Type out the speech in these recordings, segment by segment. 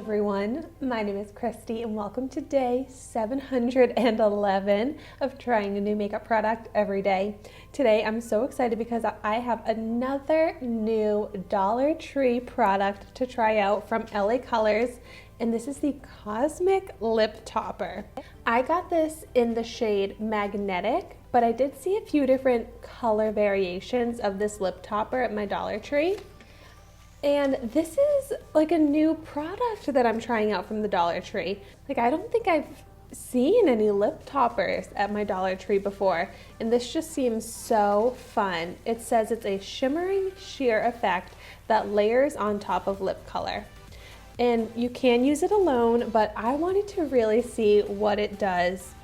everyone, my name is Christy and welcome to day 711 of trying a new makeup product every day. Today I'm so excited because I have another new Dollar Tree product to try out from LA Colors, and this is the Cosmic Lip Topper. I got this in the shade Magnetic, but I did see a few different color variations of this lip topper at my Dollar Tree. And this is like a new product that I'm trying out from the Dollar Tree. Like, I don't think I've seen any lip toppers at my Dollar Tree before, and this just seems so fun. It says it's a shimmering sheer effect that layers on top of lip color. And you can use it alone, but I wanted to really see what it does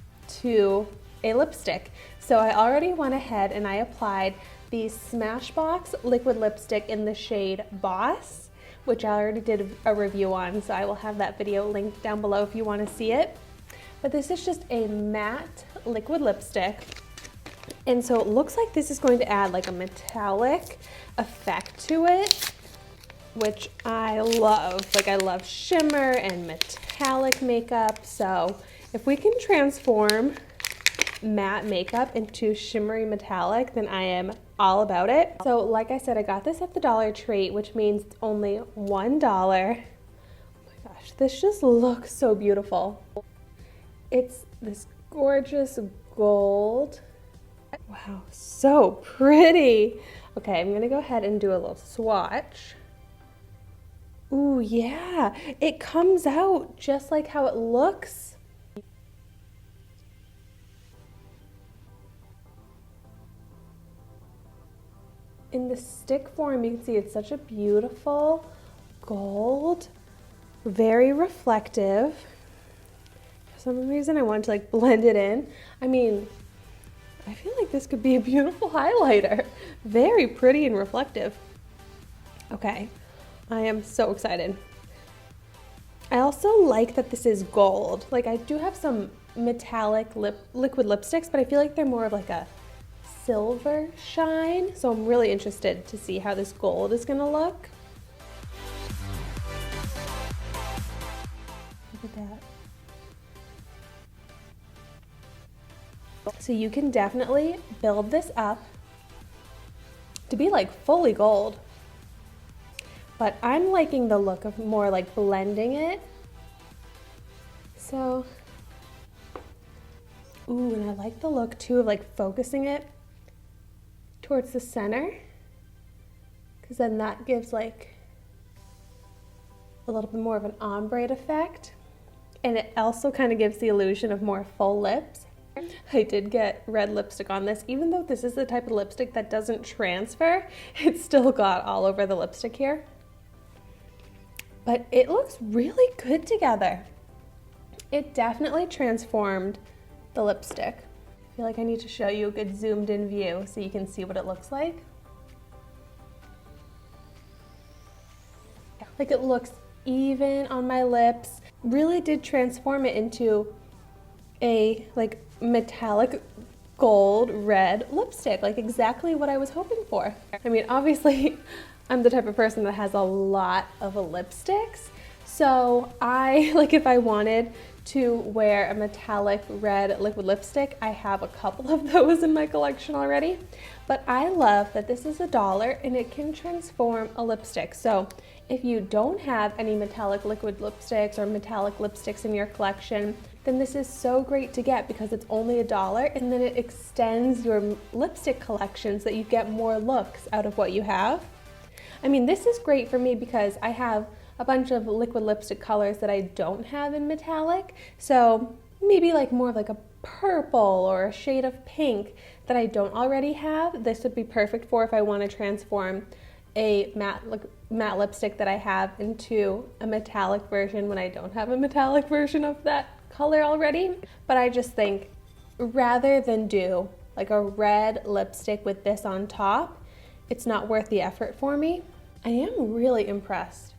to a lipstick. So I already went ahead and I applied the Smashbox liquid lipstick in the shade Boss, which I already did a review on, so I will have that video linked down below if you want to see it. But this is just a matte liquid lipstick, and so it looks like this is going to add like a metallic effect to it, which I love. Like, I love shimmer and metallic makeup, so if we can transform matte makeup into shimmery metallic, then I am all about it. So like I said, I got this at the Dollar Tree, which means it's only $1. Oh my gosh, this just looks so beautiful. It's this gorgeous gold. Wow, so pretty. Okay, I'm gonna go ahead and do a little swatch. Ooh, yeah, it comes out just like how it looks. In the stick form, you can see it's such a beautiful gold, very reflective. For some reason, I wanted to like blend it in. I mean, I feel like this could be a beautiful highlighter. Very pretty and reflective. Okay, I am so excited. I also like that this is gold. Like, I do have some metallic liquid lipsticks, but I feel like they're more of like a silver shine, so I'm really interested to see how this gold is gonna look. Look at that. So you can definitely build this up to be like fully gold, but I'm liking the look of more like blending it. So, ooh, and I like the look too of like focusing it towards the center, because then that gives like a little bit more of an ombre effect, and it also kind of gives the illusion of more full lips. I did get red lipstick on this. Even though this is the type of lipstick that doesn't transfer, it still got all over the lipstick here, but it looks really good together. It definitely transformed the lipstick. I feel like I need to show you a good zoomed in view so you can see what it looks like. Like, it looks even on my lips. Really did transform it into a like metallic gold red lipstick, like exactly what I was hoping for. I mean, obviously I'm the type of person that has a lot of lipsticks, so if I wanted to wear a metallic red liquid lipstick, I have a couple of those in my collection already. But I love that this is $1 and it can transform a lipstick. So if you don't have any metallic liquid lipsticks or metallic lipsticks in your collection, then this is so great to get because it's only $1, and then it extends your lipstick collection so that you get more looks out of what you have. I mean, this is great for me because I have a bunch of liquid lipstick colors that I don't have in metallic. So maybe like more of like a purple or a shade of pink that I don't already have. This would be perfect for if I want to transform a matte lipstick that I have into a metallic version when I don't have a metallic version of that color already. But I just think rather than do like a red lipstick with this on top, it's not worth the effort for me. I am really impressed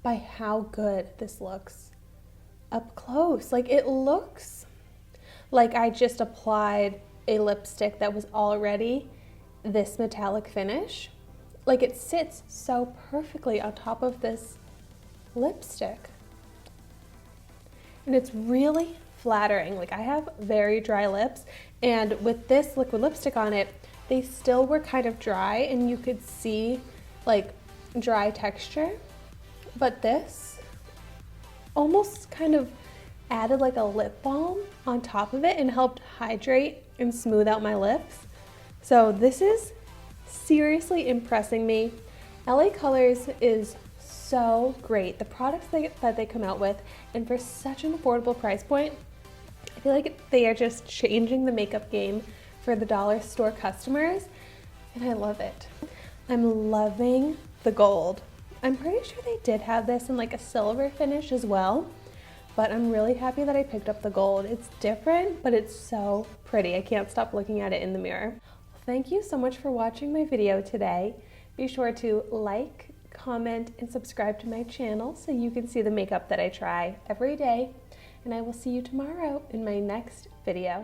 by how good this looks up close. Like, it looks like I just applied a lipstick that was already this metallic finish. Like, it sits so perfectly on top of this lipstick. and it's really flattering. Like, I have very dry lips, and with this liquid lipstick on it, they still were kind of dry and you could see like dry texture, but this almost kind of added like a lip balm on top of it and helped hydrate and smooth out my lips. So this is seriously impressing me. LA Colors is so great. The products that they come out with, and for such an affordable price point, I feel like they are just changing the makeup game for the dollar store customers, and I love it. I'm loving the gold. I'm pretty sure they did have this in like a silver finish as well, but I'm really happy that I picked up the gold. It's different, but it's so pretty. I can't stop looking at it in the mirror. Thank you so much for watching my video today. Be sure to like, comment, and subscribe to my channel so you can see the makeup that I try every day. And I will see you tomorrow in my next video.